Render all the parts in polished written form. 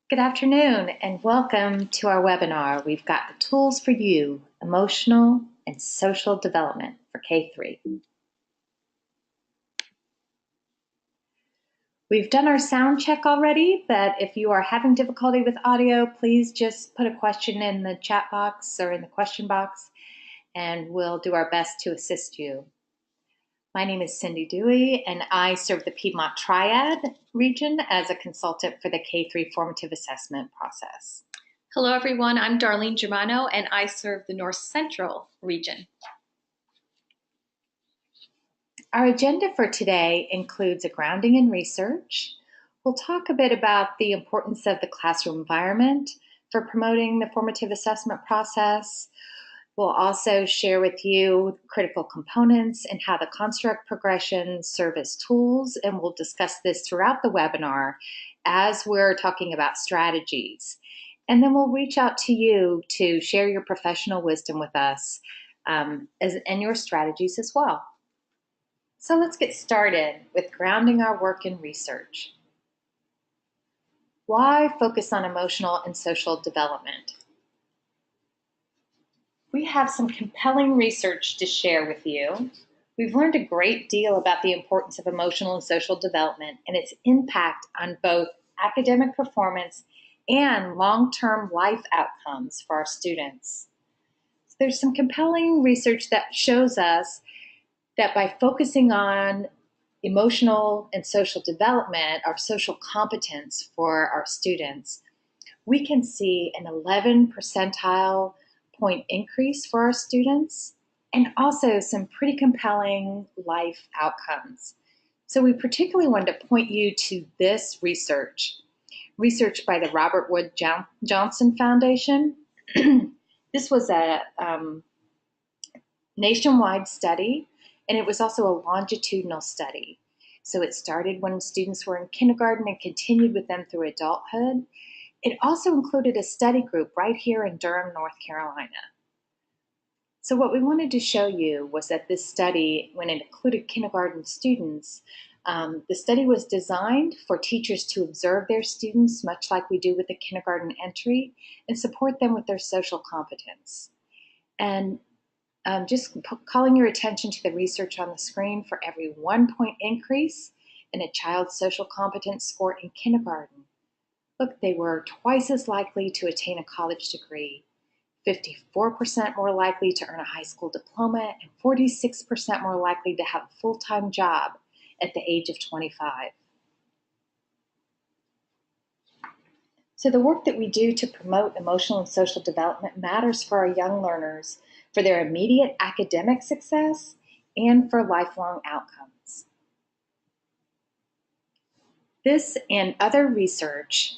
Good afternoon and welcome to our webinar. We've got the tools for you, emotional and social development for K-3. We've done our sound check already, but if you are having difficulty with audio, please just put a question in the chat box or in the question box and we'll do our best to assist you. My name is Cindy Dewey and I serve the Piedmont Triad region as a consultant for the K-3 formative assessment process. Hello everyone, I'm Darlene Germano and I serve the North Central region. Our agenda for today includes a grounding in research. We'll talk a bit about the importance of the classroom environment for promoting the formative assessment process. We'll also share with you critical components and how the construct progressions serve as tools, and we'll discuss this throughout the webinar as we're talking about strategies. And then we'll reach out to you to share your professional wisdom with us and your strategies as well. So let's get started with grounding our work in research. Why focus on emotional and social development? We have some compelling research to share with you. We've learned a great deal about the importance of emotional and social development and its impact on both academic performance and long-term life outcomes for our students. So there's some compelling research that shows us that by focusing on emotional and social development, our social competence for our students, we can see an 11 percentile point increase for our students and also some pretty compelling life outcomes. So we particularly wanted to point you to this research by the Robert Wood Johnson Foundation. This was a nationwide study, and it was also a longitudinal study. So it started when students were in kindergarten and continued with them through adulthood. It also included a study group right here in Durham, North Carolina. So what we wanted to show you was that this study, when it included kindergarten students, the study was designed for teachers to observe their students, much like we do with the kindergarten entry, and support them with their social competence. And just calling your attention to the research on the screen, for every 1 point increase in a child's social competence score in kindergarten, look, they were twice as likely to attain a college degree, 54% more likely to earn a high school diploma, and 46% more likely to have a full-time job at the age of 25. So the work that we do to promote emotional and social development matters for our young learners, for their immediate academic success, and for lifelong outcomes. This and other research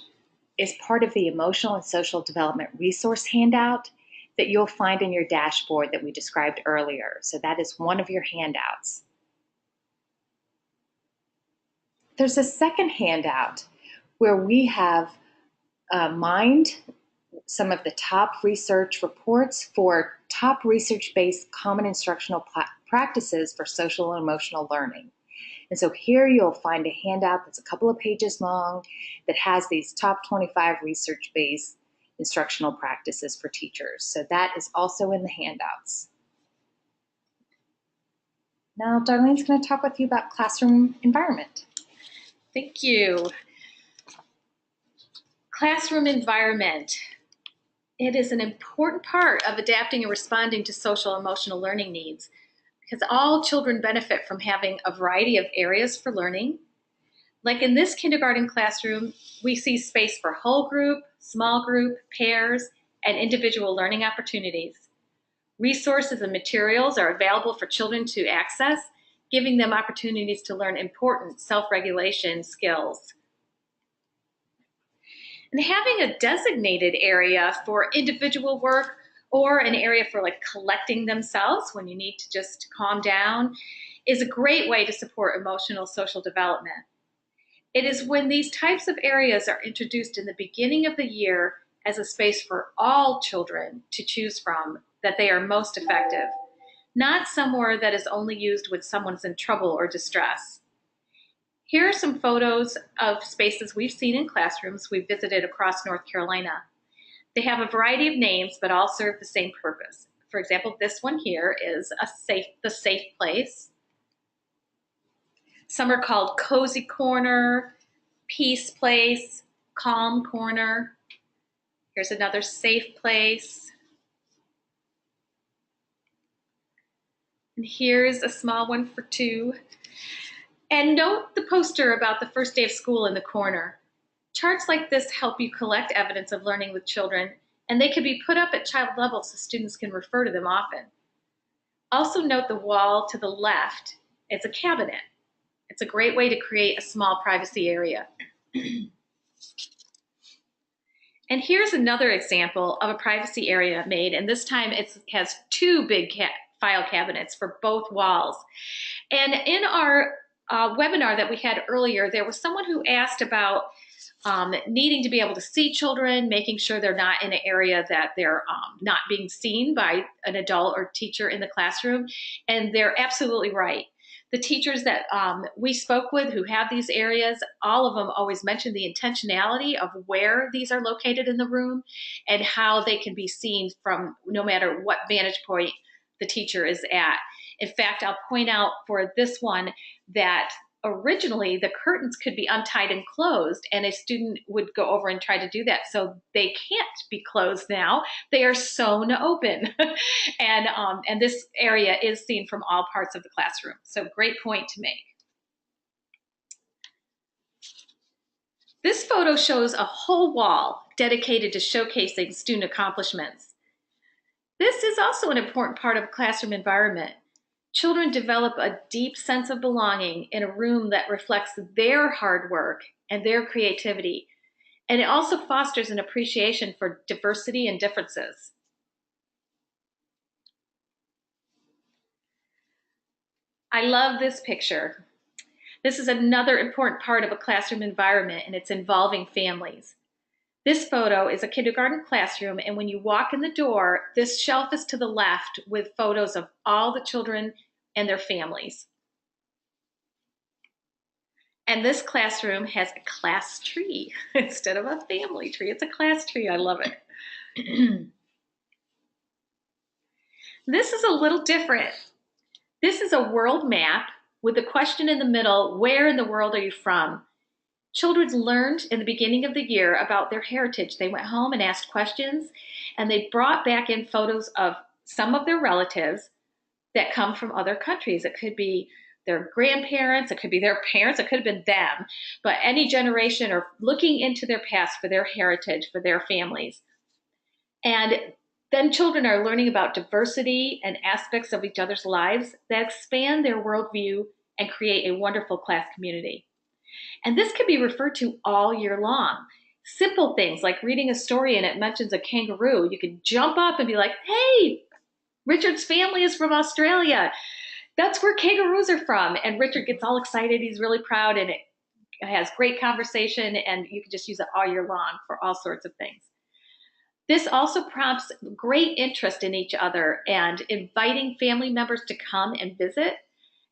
is part of the Emotional and Social Development Resource handout that you'll find in your dashboard that we described earlier. So that is one of your handouts. There's a second handout where we have mined some of the top research reports for top research-based common instructional practices for social and emotional learning. And so here you'll find a handout that's a couple of pages long that has these top 25 research-based instructional practices for teachers. So that is also in the handouts. Now Darlene's going to talk with you about classroom environment. Thank you. Classroom environment. It is an important part of adapting and responding to social and emotional learning needs because all children benefit from having a variety of areas for learning. Like in this kindergarten classroom, we see space for whole group, small group, pairs, and individual learning opportunities. Resources and materials are available for children to access, giving them opportunities to learn important self-regulation skills. And having a designated area for individual work or an area for like collecting themselves when you need to just calm down is a great way to support emotional social development. It is when these types of areas are introduced in the beginning of the year as a space for all children to choose from that they are most effective, not somewhere that is only used when someone's in trouble or distress. Here are some photos of spaces we've seen in classrooms we've visited across North Carolina. They have a variety of names, but all serve the same purpose. For example, this one here is the safe place. Some are called cozy corner, peace place, calm corner. Here's another safe place. And here's a small one for two. And note the poster about the first day of school in the corner. Charts like this help you collect evidence of learning with children, and they can be put up at child level so students can refer to them often. Also note the wall to the left. It's a cabinet. It's a great way to create a small privacy area. And here's another example of a privacy area made, and this time it has two big file cabinets for both walls. And in our webinar that we had earlier, there was someone who asked about needing to be able to see children, making sure they're not in an area that they're not being seen by an adult or teacher in the classroom. And they're absolutely right. The teachers that we spoke with who have these areas, all of them always mention the intentionality of where these are located in the room and how they can be seen from no matter what vantage point the teacher is at. In fact, I'll point out for this one that originally the curtains could be untied and closed, and a student would go over and try to do that. So they can't be closed now. They are sewn open. And this area is seen from all parts of the classroom. So great point to make. This photo shows a whole wall dedicated to showcasing student accomplishments. This is also an important part of a classroom environment. Children develop a deep sense of belonging in a room that reflects their hard work and their creativity. And it also fosters an appreciation for diversity and differences. I love this picture. This is another important part of a classroom environment, and it's involving families. This photo is a kindergarten classroom, and when you walk in the door, this shelf is to the left with photos of all the children and their families. And this classroom has a class tree instead of a family tree. It's a class tree. I love it. This is a little different. This is a world map with a question in the middle: where in the world are you from? Children learned in the beginning of the year about their heritage. They went home and asked questions, and they brought back in photos of some of their relatives that come from other countries. It could be their grandparents, it could be their parents, it could have been them, but any generation or looking into their past for their heritage, for their families. And then children are learning about diversity and aspects of each other's lives that expand their worldview and create a wonderful class community. And this can be referred to all year long. Simple things like reading a story and it mentions a kangaroo. You can jump up and be like, hey, Richard's family is from Australia. That's where kangaroos are from. And Richard gets all excited. He's really proud, and it has great conversation, and you can just use it all year long for all sorts of things. This also prompts great interest in each other and inviting family members to come and visit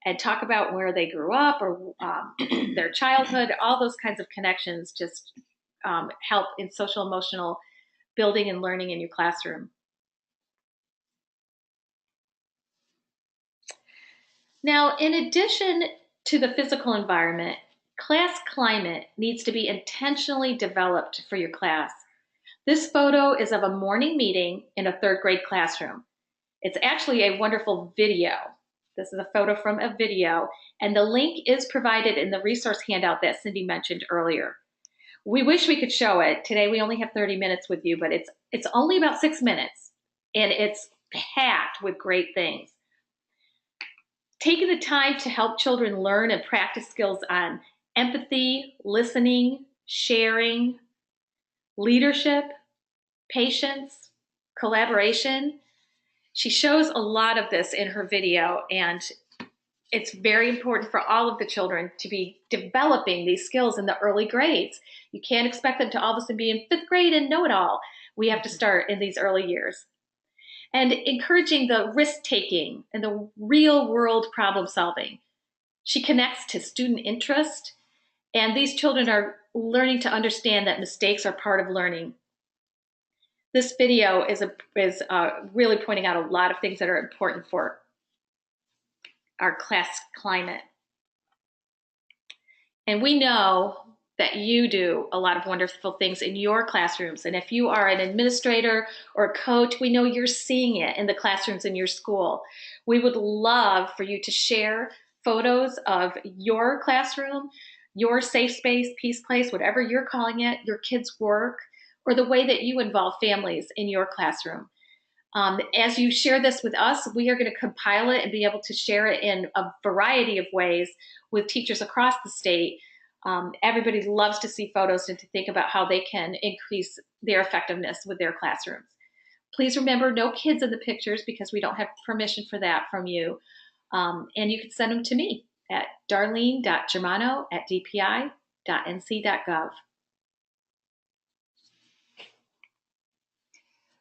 and talk about where they grew up or their childhood. All those kinds of connections just help in social emotional building and learning in your classroom. Now, in addition to the physical environment, class climate needs to be intentionally developed for your class. This photo is of a morning meeting in a third grade classroom. It's actually a wonderful video. This is a photo from a video, and the link is provided in the resource handout that Cindy mentioned earlier. We wish we could show it. Today we only have 30 minutes with you, but it's only about 6 minutes, and it's packed with great things. Taking the time to help children learn and practice skills on empathy, listening, sharing, leadership, patience, collaboration. She shows a lot of this in her video, and it's very important for all of the children to be developing these skills in the early grades. You can't expect them to all of a sudden be in 5th grade and know it all. We have to start in these early years. And encouraging the risk-taking and the real-world problem-solving. She connects to student interest And these children are learning to understand that mistakes are part of learning. This video is really pointing out a lot of things that are important for our class climate. And we know that you do a lot of wonderful things in your classrooms. And if you are an administrator or a coach, we know you're seeing it in the classrooms in your school. We would love for you to share photos of your classroom, your safe space, peace place, whatever you're calling it, your kids' work, or the way that you involve families in your classroom. As you share this with us, we are going to compile it and be able to share it in a variety of ways with teachers across the state. Everybody loves to see photos and to think about how they can increase their effectiveness with their classrooms. Please remember, no kids in the pictures because we don't have permission for that from you. And you can send them to me at darlene.germano@dpi.nc.gov.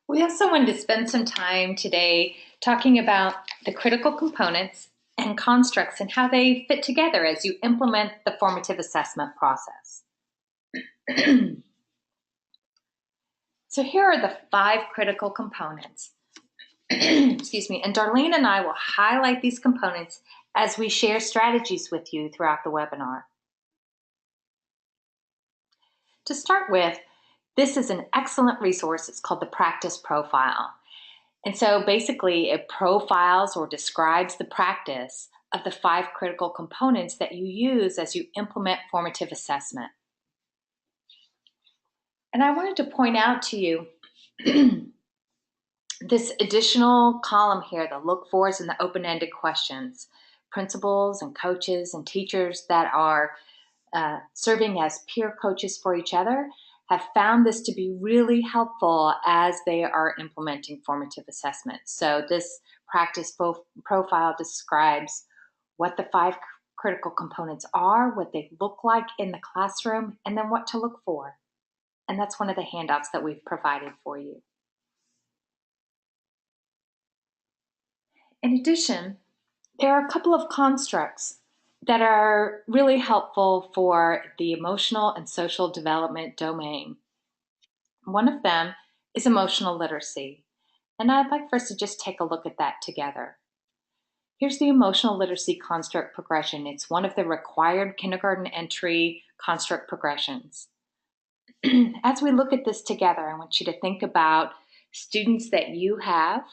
We also wanted to spend some time today talking about the critical components and constructs and how they fit together as you implement the formative assessment process. So here are the 5 critical components. Excuse me, and Darlene and I will highlight these components as we share strategies with you throughout the webinar. To start with, this is an excellent resource. It's called the Practice Profile. And so basically it profiles or describes the practice of the 5 critical components that you use as you implement formative assessment. And I wanted to point out to you this additional column here, the look fors and the open-ended questions. Principals and coaches and teachers that are serving as peer coaches for each other have found this to be really helpful as they are implementing formative assessment. So this practice profile describes what the 5 critical components are, what they look like in the classroom, and then what to look for. And that's one of the handouts that we've provided for you. In addition, there are a couple of constructs that are really helpful for the emotional and social development domain. One of them is emotional literacy, and I'd like for us to just take a look at that together. Here's the emotional literacy construct progression. It's one of the required kindergarten entry construct progressions. As we look at this together, I want you to think about students that you have,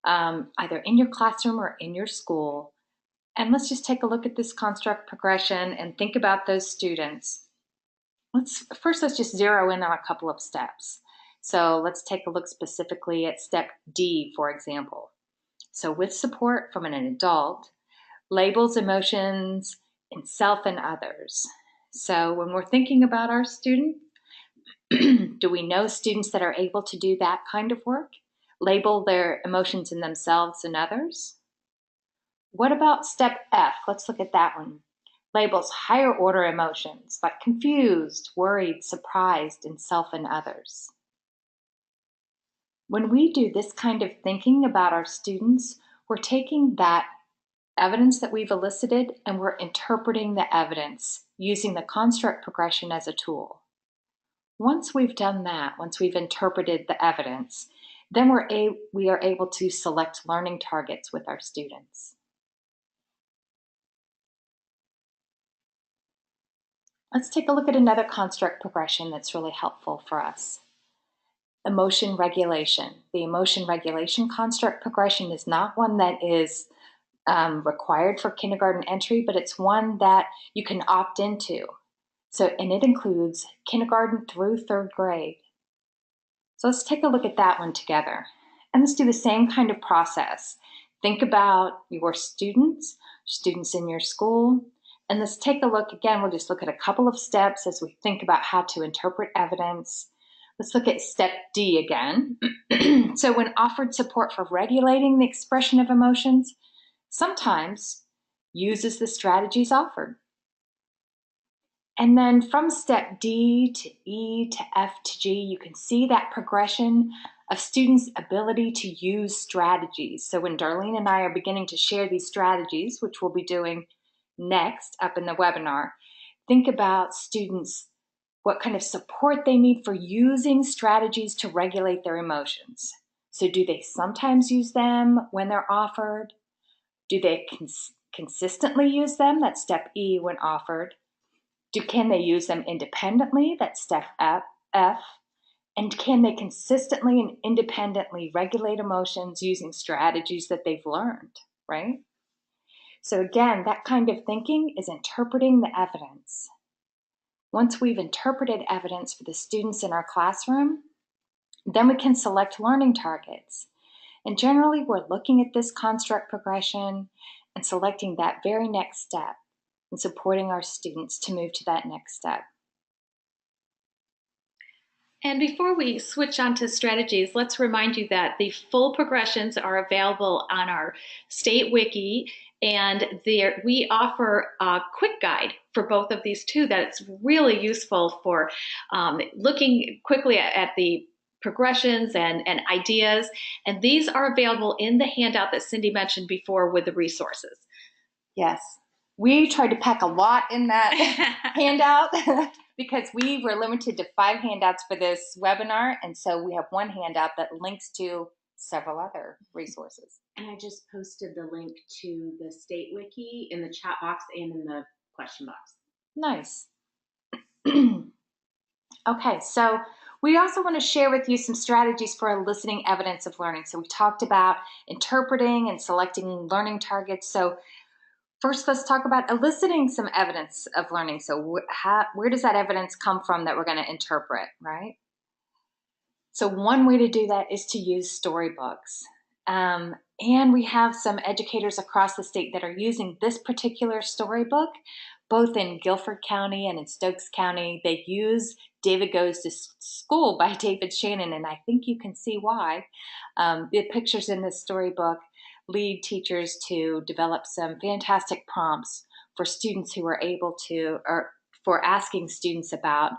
either in your classroom or in your school. And let's just take a look at this construct progression and think about those students. Let's just zero in on a couple of steps. So let's take a look specifically at step D, for example. So with support from an adult, labels emotions in self and others. So when we're thinking about our student, do we know students that are able to do that kind of work? Label their emotions in themselves and others? What about step F? Let's look at that one. Labels higher order emotions like confused, worried, surprised in self and others. When we do this kind of thinking about our students, we're taking that evidence that we've elicited and we're interpreting the evidence using the construct progression as a tool. Once we've done that, once we've interpreted the evidence, then we are able to select learning targets with our students. Let's take a look at another construct progression that's really helpful for us. Emotion regulation. The emotion regulation construct progression is not one that is required for kindergarten entry, but it's one that you can opt into. And it includes kindergarten through 3rd grade. So let's take a look at that one together. And let's do the same kind of process. Think about your students in your school, and let's take a look again. We'll just look at a couple of steps as we think about how to interpret evidence. Let's look at step D again. So when offered support for regulating the expression of emotions, sometimes uses the strategies offered. And then from step D to E to F to G, you can see that progression of students' ability to use strategies. So when Darlene and I are beginning to share these strategies, which we'll be doing next up in the webinar, think about students, what kind of support they need for using strategies to regulate their emotions. So do they sometimes use them when they're offered? Do they consistently use them? That's step E when offered. Can they use them independently? That's step F. And can they consistently and independently regulate emotions using strategies that they've learned, right? So again, that kind of thinking is interpreting the evidence. Once we've interpreted evidence for the students in our classroom, then we can select learning targets. And generally, we're looking at this construct progression and selecting that very next step and supporting our students to move to that next step. And before we switch on to strategies, let's remind you that the full progressions are available on our state wiki, and we offer a quick guide for both of these too that's really useful for looking quickly at the progressions and ideas. And these are available in the handout that Cindy mentioned before with the resources. Yes, we tried to pack a lot in that handout because we were limited to 5 handouts for this webinar. And so we have one handout that links to several other resources. And I just posted the link to the state wiki in the chat box and in the question box. Nice. Okay, so we also want to share with you some strategies for eliciting evidence of learning. So we talked about interpreting and selecting learning targets. So first, let's talk about eliciting some evidence of learning. So where does that evidence come from that we're going to interpret, right? So one way to do that is to use storybooks. And we have some educators across the state that are using this particular storybook, both in Guilford County and in Stokes County. They use David Goes to School by David Shannon, and I think you can see why. The pictures in this storybook lead teachers to develop some fantastic prompts for students who are able to, or for asking students about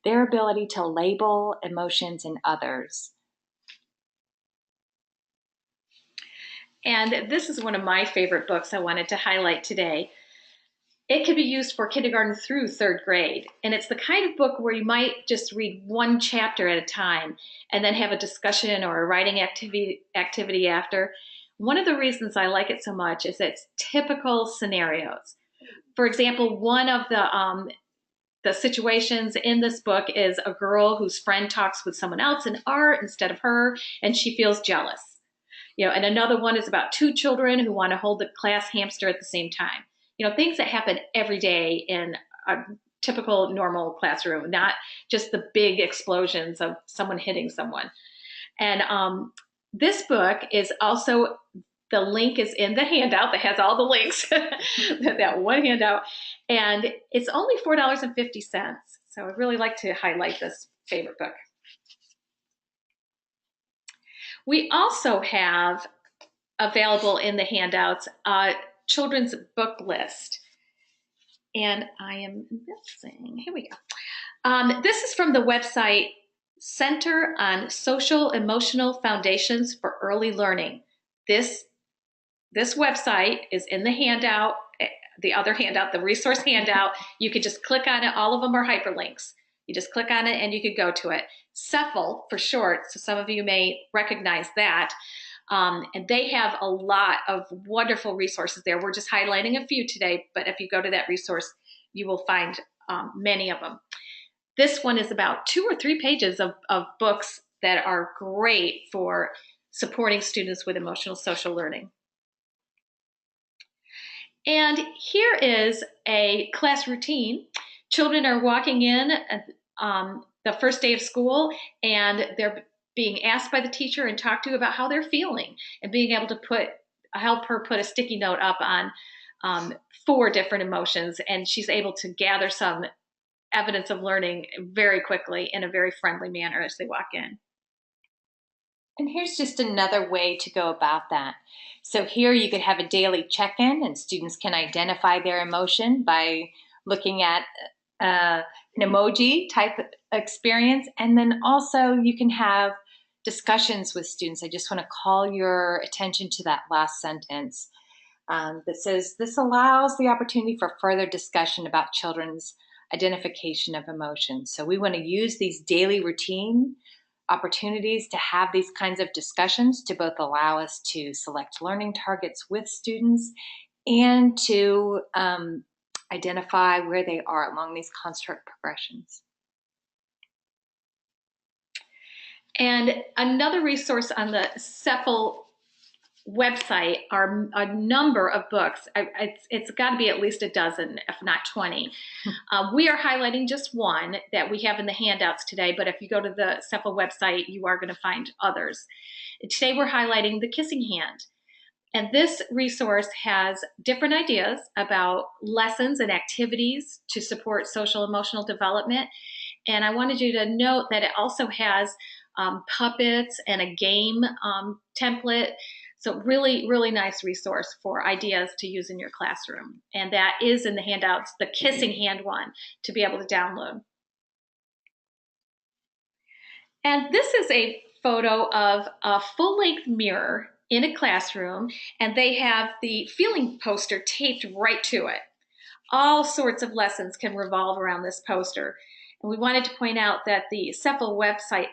their ability to label emotions in others. And this is one of my favorite books I wanted to highlight today. It can be used for kindergarten through 3rd grade. And it's the kind of book where you might just read one chapter at a time and then have a discussion or a writing activity after. One of the reasons I like it so much is it's typical scenarios. For example, one of the situations in this book is a girl whose friend talks with someone else in art instead of her, and she feels jealous. And another one is about 2 children who want to hold the class hamster at the same time. Things that happen every day in a typical normal classroom, not just the big explosions of someone hitting someone. And this book is also, the link is in the handout that has all the links, that one handout, and it's only $4.50. So I'd really like to highlight this favorite book. We also have available in the handouts a children's book list. And I am missing, here we go. This is from the website Center on Social Emotional Foundations for Early Learning. This website is in the handout, the other handout, the resource handout. You could just click on it. All of them are hyperlinks. You just click on it and you could go to it. CEPHL for short, so some of you may recognize that. And they have a lot of wonderful resources there. We're just highlighting a few today, but if you go to that resource, you will find many of them. This one is about 2 or 3 pages of books that are great for supporting students with emotional social learning. And here is a class routine. Children are walking in the first day of school, and they're being asked by the teacher and talked to about how they're feeling, and being able to help her put a sticky note up on 4 different emotions, and she's able to gather some evidence of learning very quickly in a very friendly manner as they walk in. And here's just another way to go about that. So here you could have a daily check-in, and students can identify their emotion by looking at an emoji type experience. And then also you can have discussions with students. I just want to call your attention to that last sentence that says, this allows the opportunity for further discussion about children's identification of emotions. So we want to use these daily routine opportunities to have these kinds of discussions to both allow us to select learning targets with students and to identify where they are along these construct progressions. And another resource on the CEPHL website are a number of books. It's got to be at least a dozen, if not 20. We are highlighting just one that we have in the handouts today, but if you go to the CEPHL website, you are going to find others. Today we're highlighting The Kissing Hand. And this resource has different ideas about lessons and activities to support social emotional development. And I wanted you to note that it also has puppets and a game template. So really, really nice resource for ideas to use in your classroom. And that is in the handouts, the Kissing Hand one, to be able to download. And this is a photo of a full-length mirror in a classroom, and they have the feeling poster taped right to it. All sorts of lessons can revolve around this poster. And we wanted to point out that the CEPHL website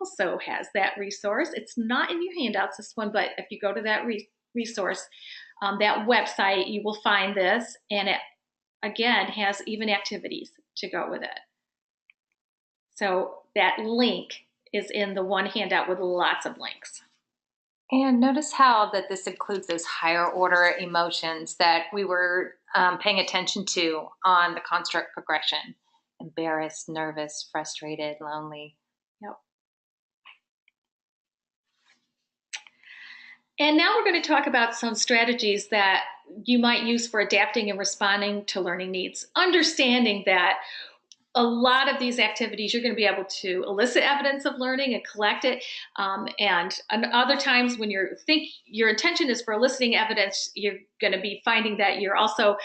also has that resource. It's not in your handouts, this one, but if you go to that resource, that website, you will find this, and it, again, has even activities to go with it. So that link is in the one handout with lots of links. And notice how that this includes those higher order emotions that we were paying attention to on the construct progression. Embarrassed, nervous, frustrated, lonely. Yep. And now we're going to talk about some strategies that you might use for adapting and responding to learning needs. Understanding that a lot of these activities, you're going to be able to elicit evidence of learning and collect it. And other times when you think your intention is for eliciting evidence, you're going to be finding that you're also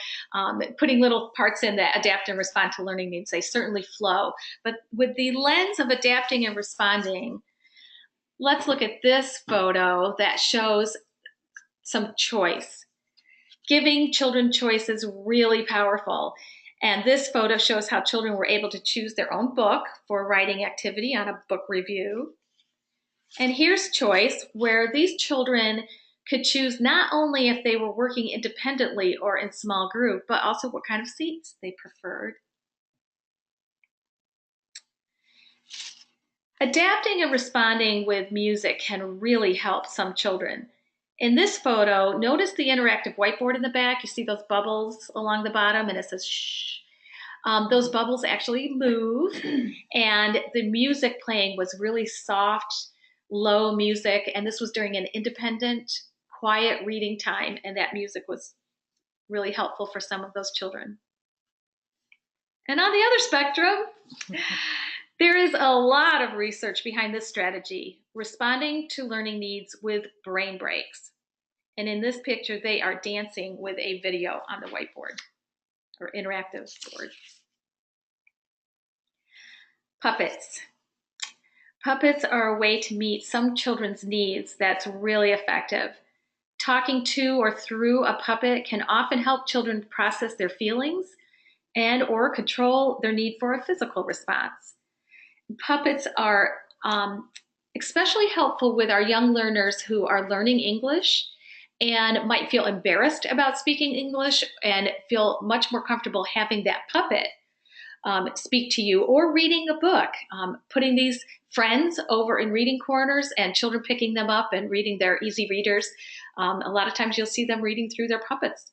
putting little parts in that adapt and respond to learning needs. They certainly flow. But with the lens of adapting and responding, let's look at this photo that shows some choice. Giving children choice is really powerful. And this photo shows how children were able to choose their own book for writing activity on a book review. And here's choice, where these children could choose not only if they were working independently or in small group, but also what kind of seats they preferred. Adapting and responding with music can really help some children. In this photo, notice the interactive whiteboard in the back. You see those bubbles along the bottom, and it says shh. Those bubbles actually move, and the music playing was really soft, low music, and this was during an independent, quiet reading time, and that music was really helpful for some of those children. And on the other spectrum, there is a lot of research behind this strategy, responding to learning needs with brain breaks. And in this picture, they are dancing with a video on the whiteboard or interactive board. Puppets. Puppets are a way to meet some children's needs that's really effective. Talking to or through a puppet can often help children process their feelings and or control their need for a physical response. Puppets are especially helpful with our young learners who are learning English and might feel embarrassed about speaking English and feel much more comfortable having that puppet speak to you, or reading a book, putting these friends over in reading corners and children picking them up and reading their easy readers. A lot of times you'll see them reading through their puppets.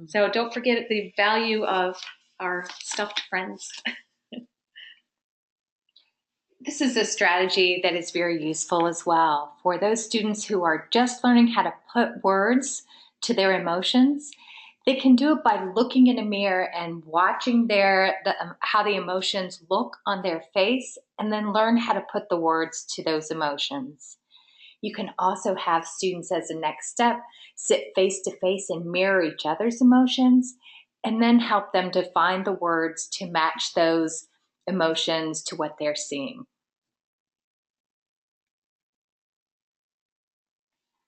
So don't forget the value of our stuffed friends. This is a strategy that is very useful as well for those students who are just learning how to put words to their emotions. They can do it by looking in a mirror and watching how the emotions look on their face, and then learn how to put the words to those emotions. You can also have students, as a next step, sit face to face and mirror each other's emotions, and then help them to find the words to match those emotions to what they're seeing.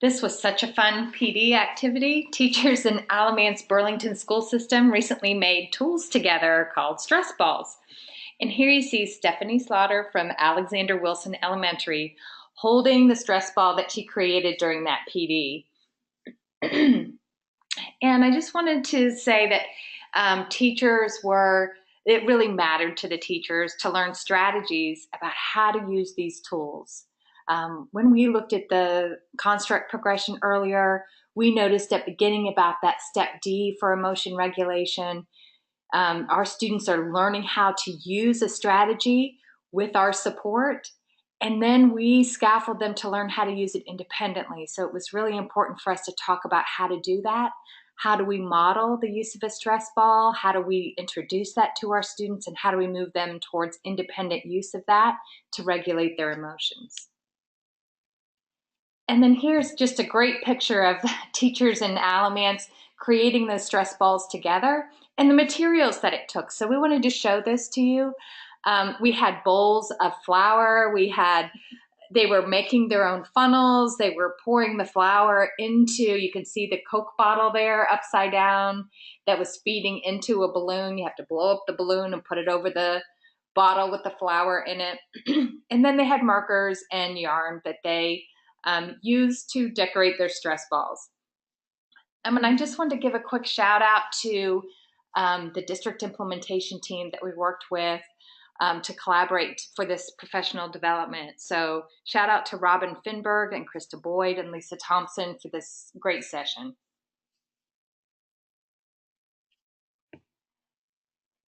This was such a fun PD activity. Teachers in Alamance Burlington school system recently made tools together called stress balls. And here you see Stephanie Slaughter from Alexander Wilson Elementary holding the stress ball that she created during that PD. And I just wanted to say that it really mattered to the teachers to learn strategies about how to use these tools. When we looked at the construct progression earlier, we noticed at beginning about that step D for emotion regulation. Our students are learning how to use a strategy with our support, and then we scaffold them to learn how to use it independently. So it was really important for us to talk about how to do that. How do we model the use of a stress ball? How do we introduce that to our students? And how do we move them towards independent use of that to regulate their emotions? And then here's just a great picture of teachers in Alamance creating those stress balls together and the materials that it took. So we wanted to show this to you. We had bowls of flour. They were making their own funnels. They were pouring the flour into, you can see the Coke bottle there upside down that was feeding into a balloon. You have to blow up the balloon and put it over the bottle with the flour in it. And then they had markers and yarn that they used to decorate their stress balls. And I just wanted to give a quick shout out to the district implementation team that we worked with to collaborate for this professional development. So shout out to Robin Finberg and Krista Boyd and Lisa Thompson for this great session.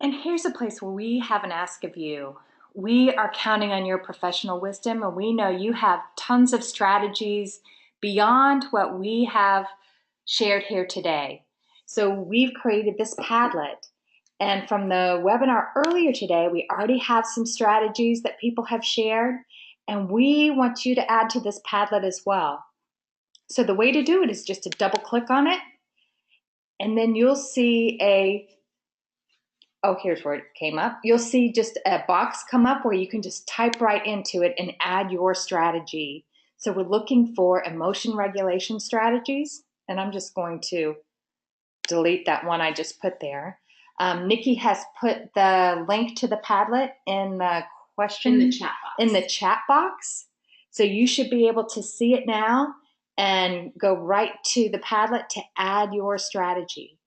And here's a place where we have an ask of you. We are counting on your professional wisdom, and we know you have tons of strategies beyond what we have shared here today. So we've created this Padlet. And from the webinar earlier today, we already have some strategies that people have shared, and we want you to add to this Padlet as well. So the way to do it is just to double click on it, and then you'll see here's where it came up. You'll see just a box come up where you can just type right into it and add your strategy. So we're looking for emotion regulation strategies, and I'm just going to delete that one I just put there. Nikki has put the link to the Padlet in the question in the chat box. So you should be able to see it now and go right to the Padlet to add your strategy.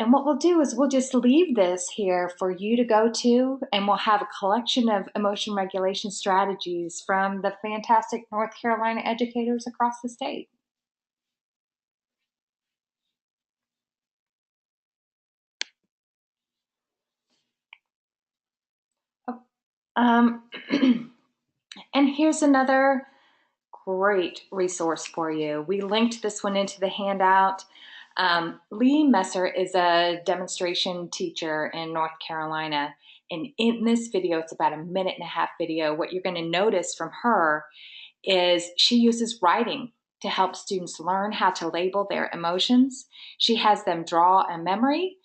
And what we'll do is we'll just leave this here for you to go to, and we'll have a collection of emotion regulation strategies from the fantastic North Carolina educators across the state. And here's another great resource for you. We linked this one into the handout. Lee Messer is a demonstration teacher in North Carolina. And in this video, it's about a 1.5-minute video. What you're going to notice from her is she uses writing to help students learn how to label their emotions. She has them draw a memory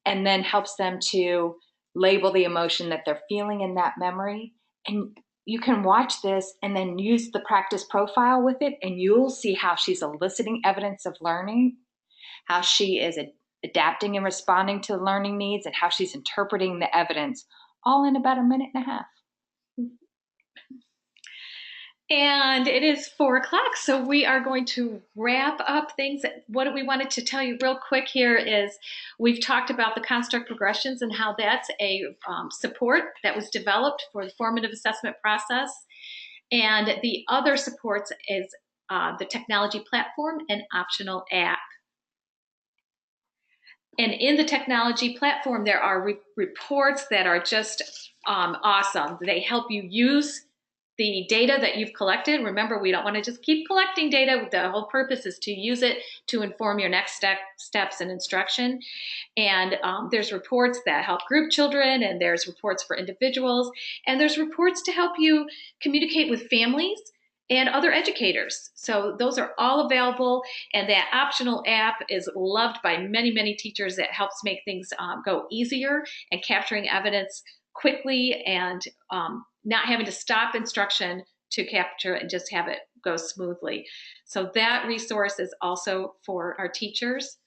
and then helps them to label the emotion that they're feeling in that memory. And you can watch this and then use the practice profile with it, and you'll see how she's eliciting evidence of learning, how she is adapting and responding to learning needs, and how she's interpreting the evidence, all in about a 1.5 minutes. And it is 4 o'clock, so we are going to wrap up things. What we wanted to tell you real quick here is we've talked about the construct progressions and how that's a support that was developed for the formative assessment process. And the other supports is the technology platform and optional app. And in the technology platform, there are reports that are just awesome. They help you use the data that you've collected. Remember, we don't want to just keep collecting data. The whole purpose is to use it to inform your next steps in instruction. And there's reports that help group children, and there's reports for individuals, and there's reports to help you communicate with families and other educators. So those are all available, and that optional app is loved by many, many teachers. It helps make things go easier and capturing evidence quickly and not having to stop instruction to capture and just have it go smoothly. So that resource is also for our teachers.